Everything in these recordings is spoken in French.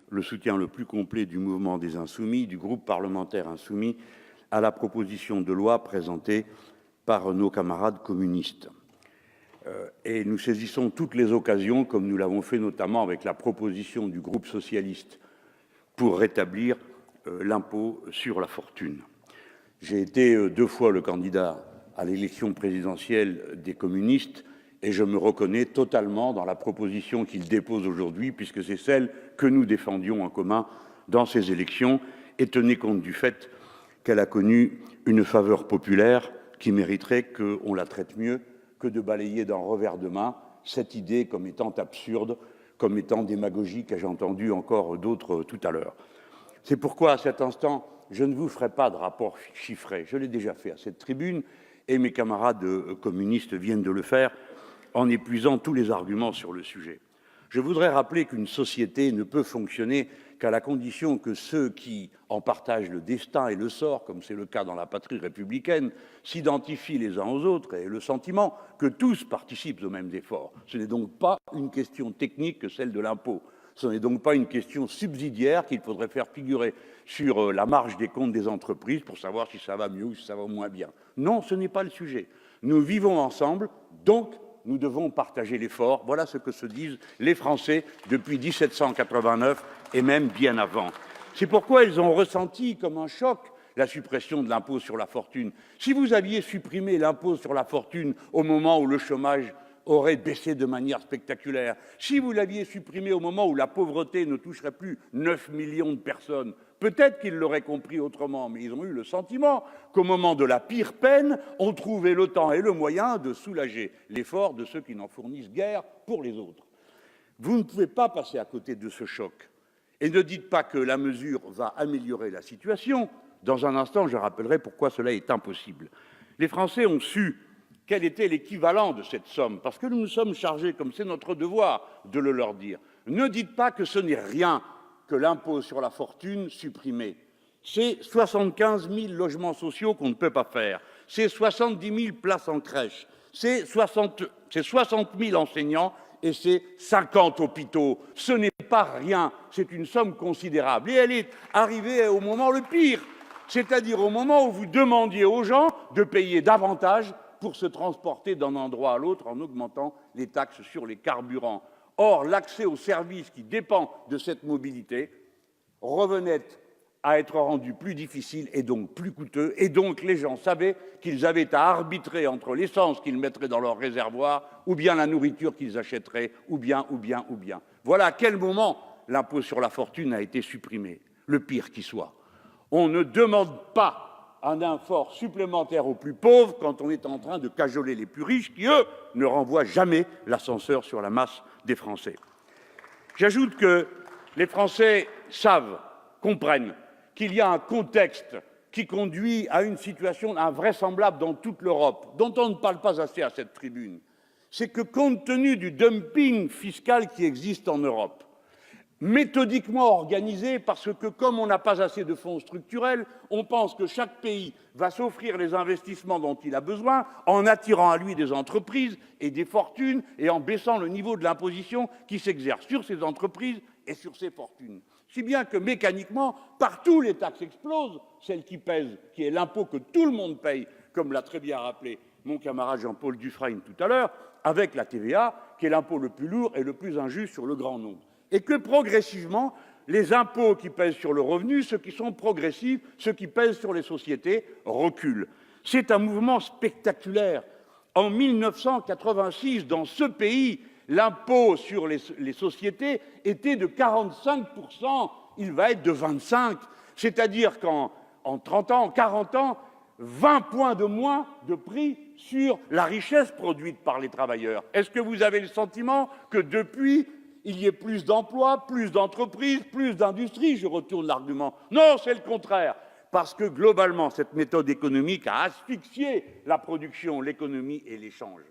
le soutien le plus complet du mouvement des Insoumis, du groupe parlementaire Insoumis, à la proposition de loi présentée par nos camarades communistes. Et nous saisissons toutes les occasions, comme nous l'avons fait notamment avec la proposition du groupe socialiste, pour rétablir l'impôt sur la fortune. J'ai été 2 fois le candidat à l'élection présidentielle des communistes et je me reconnais totalement dans la proposition qu'ils déposent aujourd'hui, puisque c'est celle que nous défendions en commun dans ces élections, et tenez compte du fait qu'elle a connu une faveur populaire qui mériterait qu'on la traite mieux que de balayer d'un revers de main cette idée comme étant absurde, comme étant démagogique, et j'ai entendu encore d'autres tout à l'heure. C'est pourquoi, à cet instant, je ne vous ferai pas de rapport chiffré. Je l'ai déjà fait à cette tribune, et mes camarades communistes viennent de le faire, en épuisant tous les arguments sur le sujet. Je voudrais rappeler qu'une société ne peut fonctionner qu'à la condition que ceux qui en partagent le destin et le sort, comme c'est le cas dans la patrie républicaine, s'identifient les uns aux autres et aient le sentiment que tous participent aux mêmes efforts. Ce n'est donc pas une question technique que celle de l'impôt. Ce n'est donc pas une question subsidiaire qu'il faudrait faire figurer sur la marge des comptes des entreprises pour savoir si ça va mieux ou si ça va moins bien. Non, ce n'est pas le sujet. Nous vivons ensemble, donc nous devons partager l'effort. Voilà ce que se disent les Français depuis 1789 et même bien avant. C'est pourquoi ils ont ressenti comme un choc la suppression de l'impôt sur la fortune. Si vous aviez supprimé l'impôt sur la fortune au moment où le chômage aurait baissé de manière spectaculaire, si vous l'aviez supprimé au moment où la pauvreté ne toucherait plus 9 millions de personnes, peut-être qu'ils l'auraient compris autrement, mais ils ont eu le sentiment qu'au moment de la pire peine, on trouvait le temps et le moyen de soulager l'effort de ceux qui n'en fournissent guère pour les autres. Vous ne pouvez pas passer à côté de ce choc. Et ne dites pas que la mesure va améliorer la situation. Dans un instant, je rappellerai pourquoi cela est impossible. Les Français ont su quel était l'équivalent de cette somme, parce que nous nous sommes chargés, comme c'est notre devoir, de le leur dire. Ne dites pas que ce n'est rien que l'impôt sur la fortune supprimé. C'est 75 000 logements sociaux qu'on ne peut pas faire, c'est 70 000 places en crèche, c'est 60 000 enseignants et c'est 50 hôpitaux. Ce n'est pas rien, c'est une somme considérable. Et elle est arrivée au moment le pire, c'est-à-dire au moment où vous demandiez aux gens de payer davantage pour se transporter d'un endroit à l'autre en augmentant les taxes sur les carburants. Or, l'accès aux services qui dépend de cette mobilité revenait à être rendu plus difficile et donc plus coûteux, et donc les gens savaient qu'ils avaient à arbitrer entre l'essence qu'ils mettraient dans leur réservoir, ou bien la nourriture qu'ils achèteraient, ou bien. Voilà à quel moment l'impôt sur la fortune a été supprimé, le pire qui soit. On ne demande pas un effort supplémentaire aux plus pauvres quand on est en train de cajoler les plus riches qui, eux, ne renvoient jamais l'ascenseur sur la masse des Français. J'ajoute que les Français savent, comprennent qu'il y a un contexte qui conduit à une situation invraisemblable dans toute l'Europe, dont on ne parle pas assez à cette tribune. C'est que, compte tenu du dumping fiscal qui existe en Europe, méthodiquement organisé, parce que, comme on n'a pas assez de fonds structurels, on pense que chaque pays va s'offrir les investissements dont il a besoin en attirant à lui des entreprises et des fortunes et en baissant le niveau de l'imposition qui s'exerce sur ces entreprises et sur ces fortunes. Si bien que, mécaniquement, partout les taxes explosent, celle qui pèse, qui est l'impôt que tout le monde paye, comme l'a très bien rappelé mon camarade Jean-Paul Dufresne tout à l'heure, avec la TVA, qui est l'impôt le plus lourd et le plus injuste sur le grand nombre. Et que progressivement, les impôts qui pèsent sur le revenu, ceux qui sont progressifs, ceux qui pèsent sur les sociétés, reculent. C'est un mouvement spectaculaire. En 1986, dans ce pays, l'impôt sur les sociétés était de 45%, il va être de 25%. C'est-à-dire qu'en 30 ans, en 40 ans, 20 points de moins de prix sur la richesse produite par les travailleurs. Est-ce que vous avez le sentiment que depuis, il y ait plus d'emplois, plus d'entreprises, plus d'industries? Je retourne l'argument. Non, c'est le contraire. Parce que, globalement, cette méthode économique a asphyxié la production, l'économie et l'échange.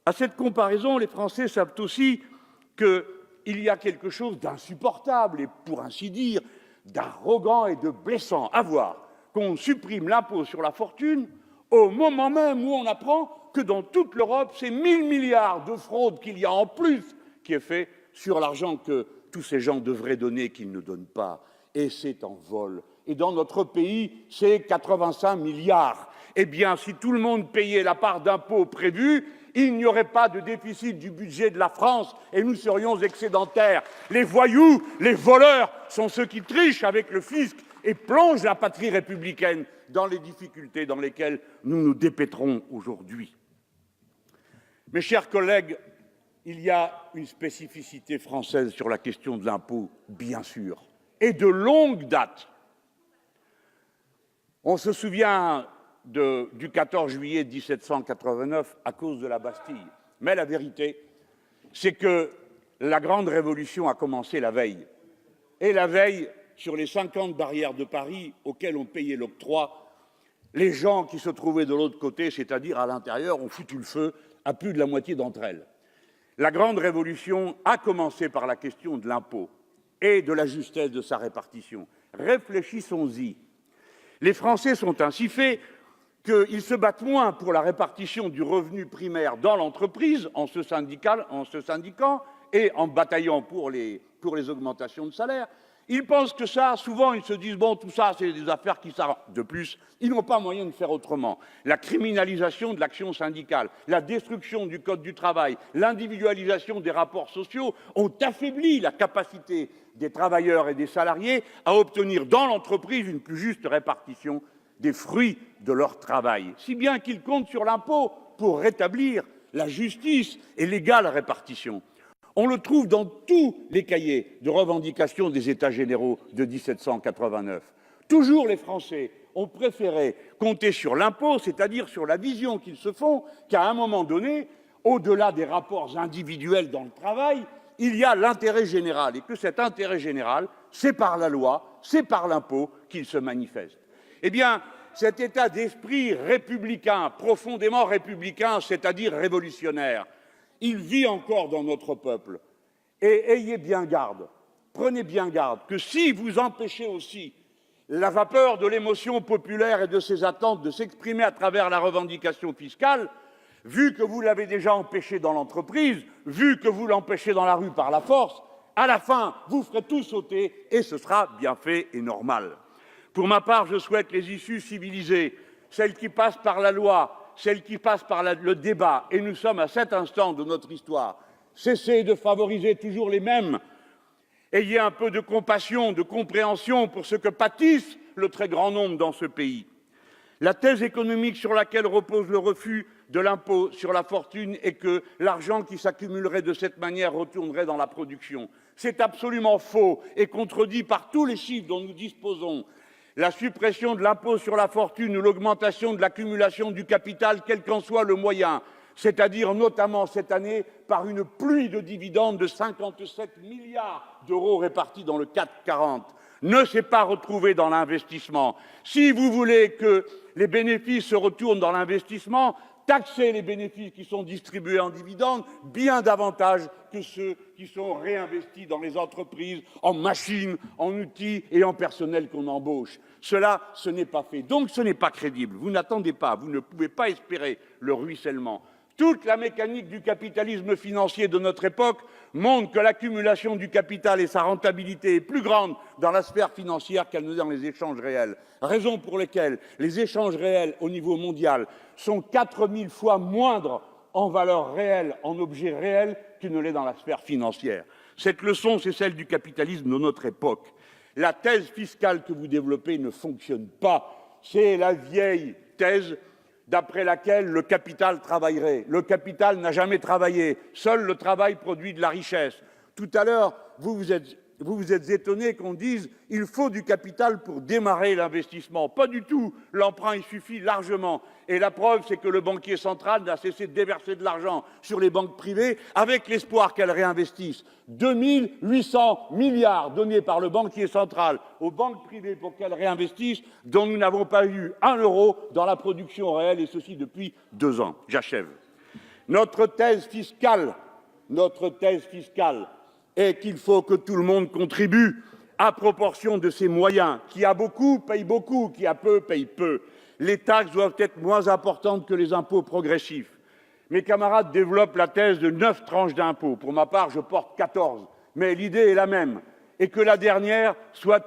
À cette comparaison, les Français savent aussi qu'il y a quelque chose d'insupportable et, pour ainsi dire, d'arrogant et de blessant à voir qu'on supprime l'impôt sur la fortune au moment même où on apprend que dans toute l'Europe, c'est 1 000 milliards de fraude qu'il y a en plus qui est fait sur l'argent que tous ces gens devraient donner qu'ils ne donnent pas. Et c'est en vol. Et dans notre pays, c'est 85 milliards. Eh bien, si tout le monde payait la part d'impôt prévue, il n'y aurait pas de déficit du budget de la France et nous serions excédentaires. Les voyous, les voleurs sont ceux qui trichent avec le fisc et plongent la patrie républicaine dans les difficultés dans lesquelles nous nous dépêtrons aujourd'hui. Mes chers collègues, il y a une spécificité française sur la question de l'impôt, bien sûr, et de longue date. On se souvient du 14 juillet 1789 à cause de la Bastille. Mais la vérité, c'est que la grande révolution a commencé la veille. Et la veille, sur les 50 barrières de Paris auxquelles on payait l'octroi, les gens qui se trouvaient de l'autre côté, c'est-à-dire à l'intérieur, ont foutu le feu à plus de la moitié d'entre elles. La grande révolution a commencé par la question de l'impôt et de la justesse de sa répartition. Réfléchissons-y. Les Français sont ainsi faits qu'ils se battent moins pour la répartition du revenu primaire dans l'entreprise, en se syndiquant et en bataillant pour les augmentations de salaire. Ils pensent que ça, souvent, ils se disent « bon, tout ça, c'est des affaires qui s'arrangent ». De plus, ils n'ont pas moyen de faire autrement. La criminalisation de l'action syndicale, la destruction du Code du travail, l'individualisation des rapports sociaux ont affaibli la capacité des travailleurs et des salariés à obtenir dans l'entreprise une plus juste répartition des fruits de leur travail, si bien qu'ils comptent sur l'impôt pour rétablir la justice et l'égale répartition. On le trouve dans tous les cahiers de revendication des États généraux de 1789. Toujours les Français ont préféré compter sur l'impôt, c'est-à-dire sur la vision qu'ils se font qu'à un moment donné, au-delà des rapports individuels dans le travail, il y a l'intérêt général et que cet intérêt général, c'est par la loi, c'est par l'impôt qu'il se manifeste. Eh bien, cet état d'esprit républicain, profondément républicain, c'est-à-dire révolutionnaire, il vit encore dans notre peuple. Et ayez bien garde, prenez bien garde, que si vous empêchez aussi la vapeur de l'émotion populaire et de ses attentes de s'exprimer à travers la revendication fiscale, vu que vous l'avez déjà empêché dans l'entreprise, vu que vous l'empêchez dans la rue par la force, à la fin, vous ferez tout sauter et ce sera bien fait et normal. Pour ma part, je souhaite les issues civilisées, celles qui passent par la loi, celles qui passent par le débat, et nous sommes à cet instant de notre histoire. Cessez de favoriser toujours les mêmes. Ayez un peu de compassion, de compréhension pour ce que pâtissent le très grand nombre dans ce pays. La thèse économique sur laquelle repose le refus de l'impôt sur la fortune est que l'argent qui s'accumulerait de cette manière retournerait dans la production. C'est absolument faux et contredit par tous les chiffres dont nous disposons. La suppression de l'impôt sur la fortune ou l'augmentation de l'accumulation du capital, quel qu'en soit le moyen, c'est-à-dire notamment cette année par une pluie de dividendes de 57 milliards d'euros répartis dans le CAC 40, ne s'est pas retrouvé dans l'investissement. Si vous voulez que les bénéfices se retournent dans l'investissement, taxez les bénéfices qui sont distribués en dividendes bien davantage que ceux qui sont réinvestis dans les entreprises, en machines, en outils et en personnel qu'on embauche. Cela, ce n'est pas fait. Donc, ce n'est pas crédible. Vous n'attendez pas, vous ne pouvez pas espérer le ruissellement. Toute la mécanique du capitalisme financier de notre époque montre que l'accumulation du capital et sa rentabilité est plus grande dans la sphère financière qu'elle ne dans les échanges réels. Raison pour laquelle les échanges réels au niveau mondial sont 4000 fois moindres en valeur réelle, en objets réels, qu'il ne l'est dans la sphère financière. Cette leçon, c'est celle du capitalisme de notre époque. La thèse fiscale que vous développez ne fonctionne pas. C'est la vieille thèse d'après laquelle le capital travaillerait. Le capital n'a jamais travaillé. Seul le travail produit de la richesse. Tout à l'heure, vous vous êtes étonné qu'on dise « il faut du capital pour démarrer l'investissement ». Pas du tout. L'emprunt, il suffit largement. Et la preuve, c'est que le banquier central n'a cessé de déverser de l'argent sur les banques privées avec l'espoir qu'elles réinvestissent. 2800 milliards donnés par le banquier central aux banques privées pour qu'elles réinvestissent, dont nous n'avons pas eu 1 euro dans la production réelle, et ceci depuis 2 ans. J'achève. Notre thèse fiscale est qu'il faut que tout le monde contribue à proportion de ses moyens. Qui a beaucoup, paye beaucoup. Qui a peu, paye peu. Les taxes doivent être moins importantes que les impôts progressifs. Mes camarades développent la thèse de 9 tranches d'impôts. Pour ma part, je porte 14. mais l'idée est la même, et que la dernière soit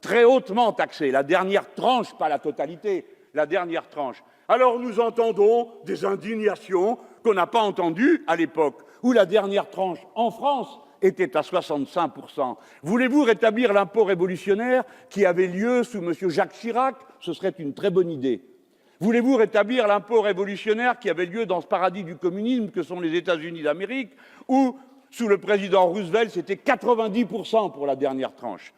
très hautement taxée, la dernière tranche, pas la totalité, la dernière tranche. Alors nous entendons des indignations qu'on n'a pas entendues à l'époque, où la dernière tranche en France était à 65%. Voulez-vous rétablir l'impôt révolutionnaire qui avait lieu sous M. Jacques Chirac? Ce serait une très bonne idée. Voulez-vous rétablir l'impôt révolutionnaire qui avait lieu dans ce paradis du communisme que sont les États-Unis d'Amérique, où, sous le président Roosevelt, c'était 90% pour la dernière tranche?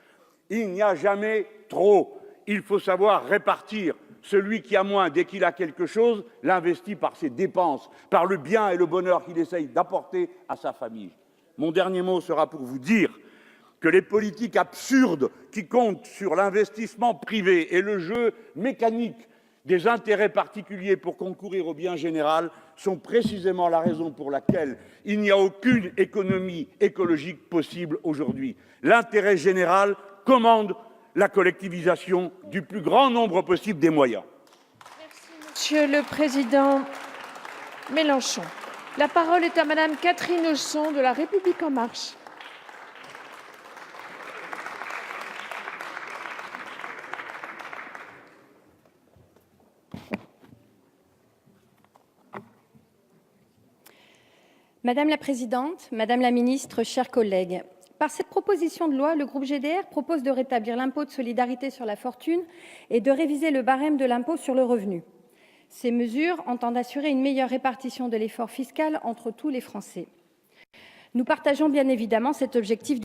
Il n'y a jamais trop. Il faut savoir répartir. Celui qui a moins, dès qu'il a quelque chose, l'investit par ses dépenses, par le bien et le bonheur qu'il essaye d'apporter à sa famille. Mon dernier mot sera pour vous dire que les politiques absurdes qui comptent sur l'investissement privé et le jeu mécanique des intérêts particuliers pour concourir au bien général sont précisément la raison pour laquelle il n'y a aucune économie écologique possible aujourd'hui. L'intérêt général commande la collectivisation du plus grand nombre possible des moyens. Merci, Monsieur le Président Mélenchon. La parole est à Madame Catherine Husson de La République En Marche. Madame la Présidente, Madame la Ministre, chers collègues, par cette proposition de loi, le groupe GDR propose de rétablir l'impôt de solidarité sur la fortune et de réviser le barème de l'impôt sur le revenu. Ces mesures entendent assurer une meilleure répartition de l'effort fiscal entre tous les Français. Nous partageons bien évidemment cet objectif